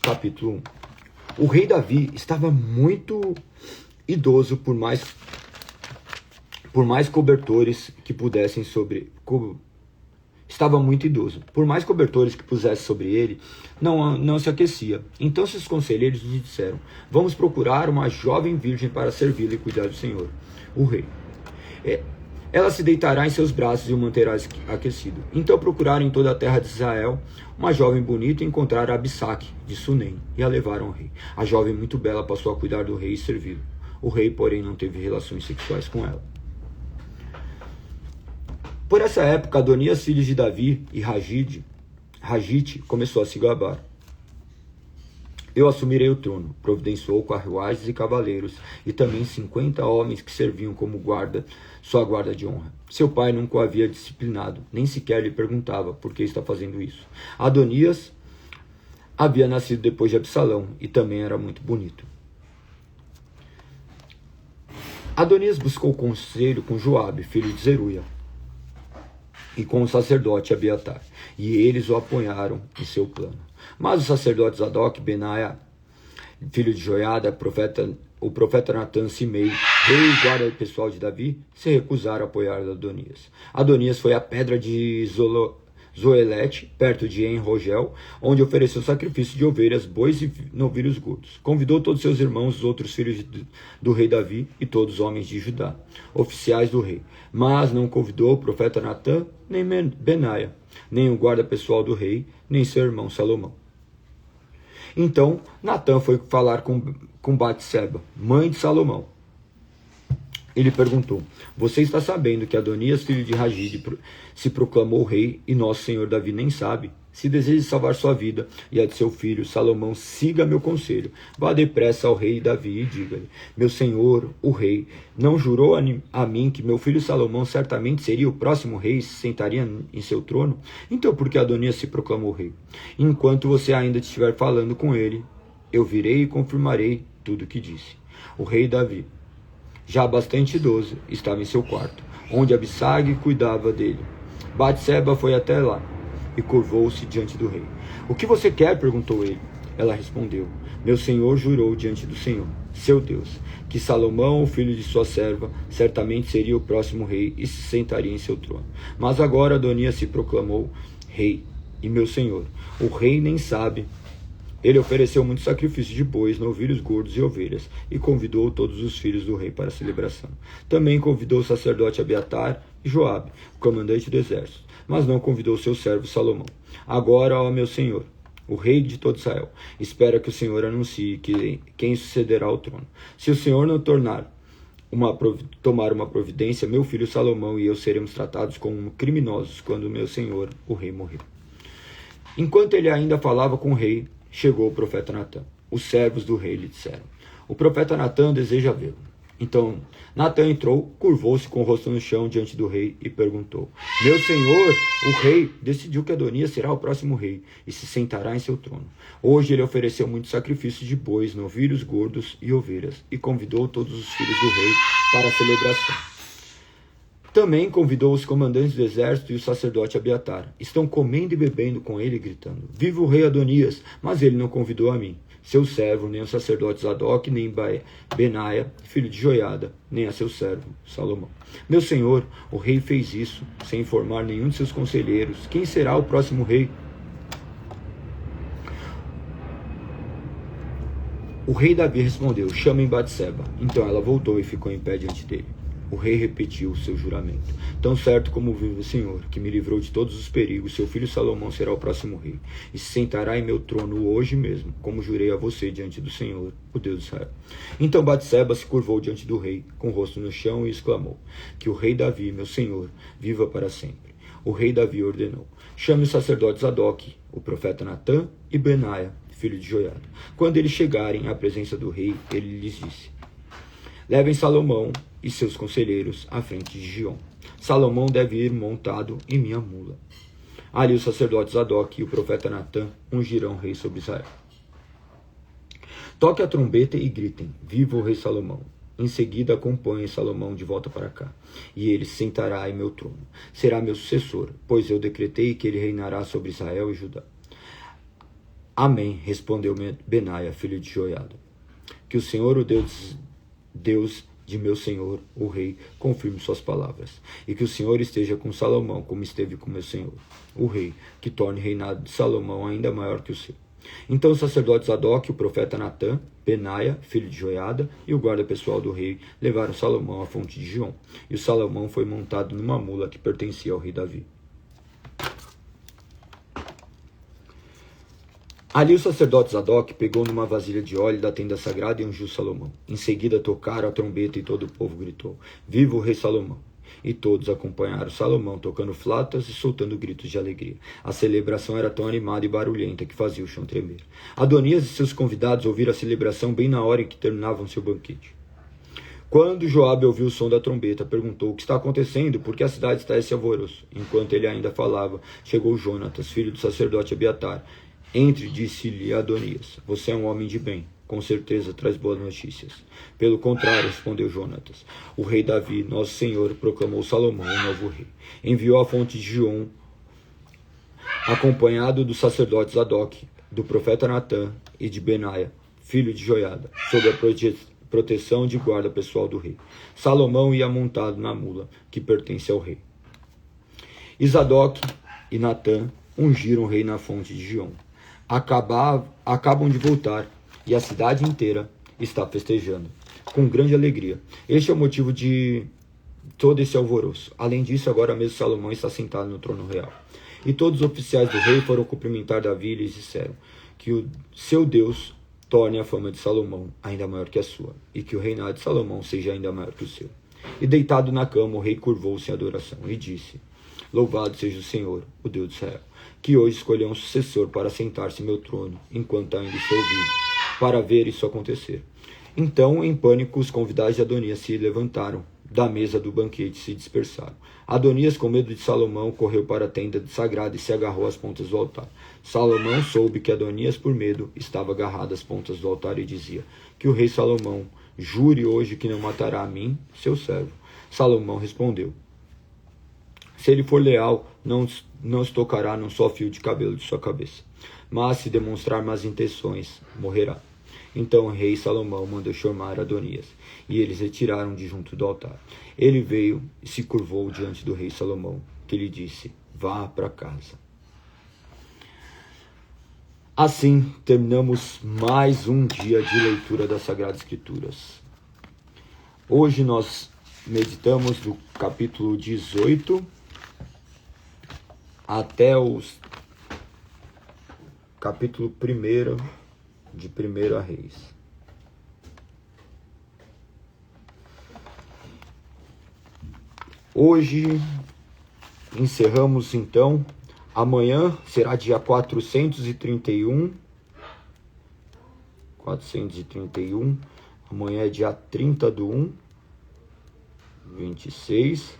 Speaker 1: capítulo 1. O rei Davi estava muito idoso, por mais cobertores que pudessem Estava muito idoso. Por mais cobertores que pusesse sobre ele, não se aquecia. Então seus conselheiros lhe disseram: vamos procurar uma jovem virgem para servi-la e cuidar do Senhor, o rei. Ela se deitará em seus braços e o manterá aquecido. Então procuraram em toda a terra de Israel uma jovem bonita e encontraram Abissaque, de Sunem, e a levaram ao rei. A jovem muito bela passou a cuidar do rei e servi-lo. O rei, porém, não teve relações sexuais com ela. Por essa época, Adonias, filho de Davi, e Ragite começou a se gabar. Eu assumirei o trono. Providenciou carruagens e cavaleiros, e também 50 homens que serviam como sua guarda de honra. Seu pai nunca o havia disciplinado, nem sequer lhe perguntava por que está fazendo isso. Adonias havia nascido depois de Absalão, e também era muito bonito. Adonias buscou conselho com Joabe, filho de Zeruia, e com o sacerdote Abiatar, e eles o apoiaram em seu plano. Mas os sacerdotes Zadok, Benaia, filho de Joiada, o profeta Natan, Simei, rei e guarda pessoal de Davi, se recusaram a apoiar Adonias. Adonias foi à pedra de Zoelete, perto de En-Rogel, onde ofereceu sacrifício de ovelhas, bois e novilhos gordos. Convidou todos seus irmãos, os outros filhos do rei Davi, e todos os homens de Judá, oficiais do rei. Mas não convidou o profeta Natan, nem Benaia, nem o guarda pessoal do rei, nem seu irmão Salomão. Então Natan foi falar com Batseba, mãe de Salomão. Ele perguntou: você está sabendo que Adonias, filho de Ragide, se proclamou rei, e nosso senhor Davi nem sabe? Se deseja salvar sua vida e a de seu filho Salomão, siga meu conselho. Vá depressa ao rei Davi e diga-lhe: meu senhor, o rei, não jurou a mim que meu filho Salomão certamente seria o próximo rei e se sentaria em seu trono? Então por que Adonias se proclamou rei? Enquanto você ainda estiver falando com ele, eu virei e confirmarei tudo o que disse. O rei Davi, já bastante idoso, estava em seu quarto, onde Abissag cuidava dele. Batseba foi até lá e curvou-se diante do rei. O que você quer? Perguntou ele. Ela respondeu: meu senhor jurou diante do Senhor, seu Deus, que Salomão, o filho de sua serva, certamente seria o próximo rei e se sentaria em seu trono. Mas agora Adonias se proclamou rei e meu senhor, o rei nem sabe. Ele ofereceu muitos sacrifícios de bois, novilhos gordos e ovelhas, e convidou todos os filhos do rei para a celebração. Também convidou o sacerdote Abiatar e Joabe, o comandante do exército, mas não convidou seu servo Salomão. Agora, ó meu senhor, o rei de todo Israel, espera que o Senhor anuncie quem sucederá ao trono. Se o Senhor não tomar uma providência, meu filho Salomão e eu seremos tratados como criminosos quando meu senhor, o rei, morrer. Enquanto ele ainda falava com o rei, chegou o profeta Natã. Os servos do rei lhe disseram: o profeta Natã deseja vê-lo. Então Natã entrou, curvou-se com o rosto no chão diante do rei e perguntou: meu senhor, o rei, decidiu que Adonias será o próximo rei e se sentará em seu trono. Hoje ele ofereceu muitos sacrifícios de bois, novilhos gordos e ovelhas e convidou todos os filhos do rei para a celebração. Também convidou os comandantes do exército e o sacerdote Abiatar. Estão comendo e bebendo com ele, gritando: viva o rei Adonias! Mas ele não convidou a mim, seu servo, nem o sacerdote Zadok, nem Benaia, filho de Joiada, nem a seu servo Salomão. Meu senhor, o rei fez isso, sem informar nenhum de seus conselheiros. Quem será o próximo rei? O rei Davi respondeu: chamem Batseba. Então ela voltou e ficou em pé diante dele. O rei repetiu o seu juramento: tão certo como vive o Senhor, que me livrou de todos os perigos, seu filho Salomão será o próximo rei, e se sentará em meu trono hoje mesmo, como jurei a você diante do Senhor, o Deus de Israel. Então Batseba se curvou diante do rei, com o rosto no chão, e exclamou: que o rei Davi, meu senhor, viva para sempre. O rei Davi ordenou: chame os sacerdotes Zadok, o profeta Natã e Benaia, filho de Joiada. Quando eles chegarem à presença do rei, ele lhes disse: levem Salomão e seus conselheiros à frente de Giom. Salomão deve ir montado em minha mula. Ali os sacerdotes Zadok e o profeta Natã ungirão rei sobre Israel. Toque a trombeta e gritem: viva o rei Salomão. Em seguida acompanhem Salomão de volta para cá, e ele se sentará em meu trono. Será meu sucessor, pois eu decretei que ele reinará sobre Israel e Judá. Amém, respondeu Benaia, filho de Joiada. Que o Senhor, o Deus de meu senhor, o rei, confirme suas palavras, e que o Senhor esteja com Salomão, como esteve com meu senhor, o rei, que torne o reinado de Salomão ainda maior que o seu. Então os sacerdotes Zadok, o profeta Natã, Benaia, filho de Joiada, e o guarda pessoal do rei levaram Salomão à fonte de Giom, e o Salomão foi montado numa mula que pertencia ao rei Davi. Ali o sacerdote Zadok pegou numa vasilha de óleo da tenda sagrada e ungiu Salomão. Em seguida tocaram a trombeta e todo o povo gritou: viva o rei Salomão! E todos acompanharam Salomão tocando flautas e soltando gritos de alegria. A celebração era tão animada e barulhenta que fazia o chão tremer. Adonias e seus convidados ouviram a celebração bem na hora em que terminavam seu banquete. Quando Joabe ouviu o som da trombeta, perguntou: o que está acontecendo? Por que a cidade está esse alvoroço? Enquanto ele ainda falava, chegou Jonatas, filho do sacerdote Abiatar. Entre, disse-lhe Adonias: você é um homem de bem, com certeza traz boas notícias. Pelo contrário, respondeu Jonatas, o rei Davi, nosso senhor, proclamou Salomão o novo rei. Enviou a fonte de Giom, acompanhado do sacerdote Zadok, do profeta Natã e de Benaia, filho de Joiada, sob a proteção de guarda pessoal do rei. Salomão ia montado na mula, que pertence ao rei. E Zadok e Natã ungiram o rei na fonte de Giom. Acabam de voltar, e a cidade inteira está festejando, com grande alegria. Este é o motivo de todo esse alvoroço. Além disso, agora mesmo Salomão está sentado no trono real. E todos os oficiais do rei foram cumprimentar Davi e lhes disseram que o seu Deus torne a fama de Salomão ainda maior que a sua, e que o reinado de Salomão seja ainda maior que o seu. E deitado na cama, o rei curvou-se em adoração e disse: louvado seja o Senhor, o Deus de Israel, que hoje escolheu um sucessor para sentar-se em meu trono, enquanto ainda estou vivo, para ver isso acontecer. Então, em pânico, os convidados de Adonias se levantaram da mesa do banquete e se dispersaram. Adonias, com medo de Salomão, correu para a tenda sagrada e se agarrou às pontas do altar. Salomão soube que Adonias, por medo, estava agarrado às pontas do altar e dizia: que o rei Salomão jure hoje que não matará a mim, seu servo. Salomão respondeu: se ele for leal, não se tocará num só fio de cabelo de sua cabeça. Mas se demonstrar más intenções, morrerá. Então o rei Salomão mandou chamar Adonias, e eles retiraram de junto do altar. Ele veio e se curvou diante do rei Salomão, que lhe disse: vá para casa. Assim, terminamos mais um dia de leitura das Sagradas Escrituras. Hoje nós meditamos do capítulo 18 até os capítulo 1 de 1 Reis. Hoje encerramos então. Amanhã será dia 431. Amanhã é dia 30/1/26.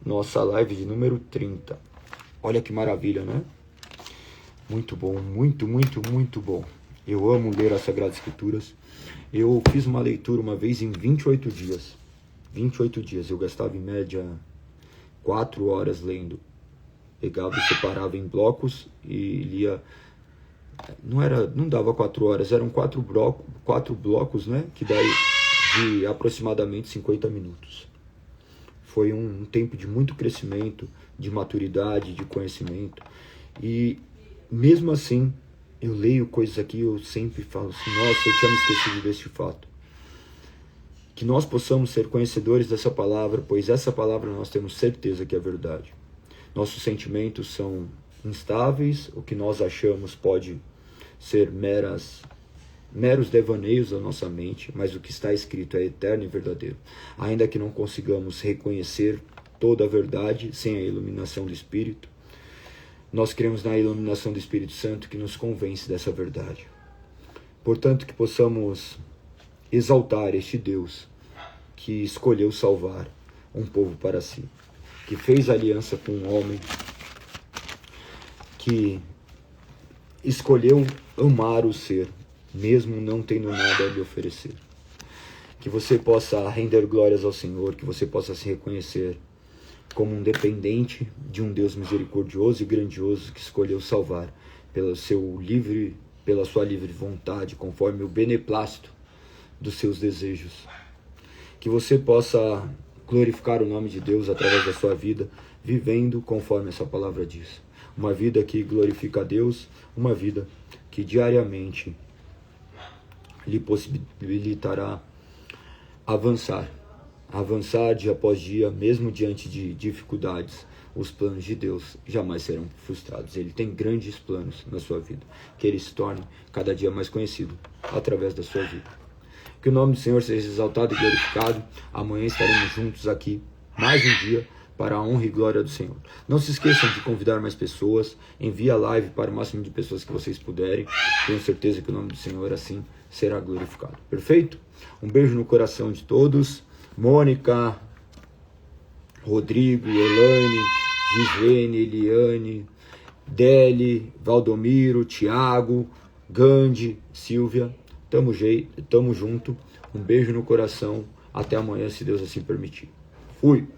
Speaker 1: Nossa live de número 30. Olha que maravilha, né? Muito bom, muito bom. Eu amo ler as Sagradas Escrituras. Eu fiz uma leitura uma vez em 28 dias. 28 dias. Eu gastava em média 4 horas lendo. Pegava e separava em blocos e lia. Não dava 4 horas, eram 4 blocos, né? Que daí de aproximadamente 50 minutos. Foi um tempo de muito crescimento, de maturidade, de conhecimento. E mesmo assim, eu leio coisas aqui, eu sempre falo assim, nossa, eu tinha me esquecido deste fato. Que nós possamos ser conhecedores dessa palavra, pois essa palavra nós temos certeza que é verdade. Nossos sentimentos são instáveis, o que nós achamos pode ser meros devaneios da nossa mente, mas o que está escrito é eterno e verdadeiro. Ainda que não consigamos reconhecer toda a verdade sem a iluminação do Espírito, nós cremos na iluminação do Espírito Santo que nos convence dessa verdade. Portanto, que possamos exaltar este Deus que escolheu salvar um povo para si, que fez aliança com um homem, que escolheu amar o ser, mesmo não tendo nada a lhe oferecer. Que você possa render glórias ao Senhor, que você possa se reconhecer como um dependente de um Deus misericordioso e grandioso que escolheu salvar pela sua livre vontade, conforme o beneplácito dos seus desejos. Que você possa glorificar o nome de Deus através da sua vida, vivendo conforme essa palavra diz. Uma vida que glorifica a Deus, uma vida que diariamente lhe possibilitará avançar dia após dia, mesmo diante de dificuldades. Os planos de Deus jamais serão frustrados. Ele tem grandes planos na sua vida, que ele se torne cada dia mais conhecido através da sua vida. Que o nome do Senhor seja exaltado e glorificado. Amanhã estaremos juntos aqui, mais um dia, para a honra e glória do Senhor. Não se esqueçam de convidar mais pessoas. Envie a live para o máximo de pessoas que vocês puderem. Tenho certeza que o nome do Senhor assim será glorificado. Perfeito? Um beijo no coração de todos. Mônica, Rodrigo, Elaine, Gisene, Eliane, Deli, Valdomiro, Tiago, Gandhi, Silvia. Tamo junto. Um beijo no coração. Até amanhã, se Deus assim permitir. Fui!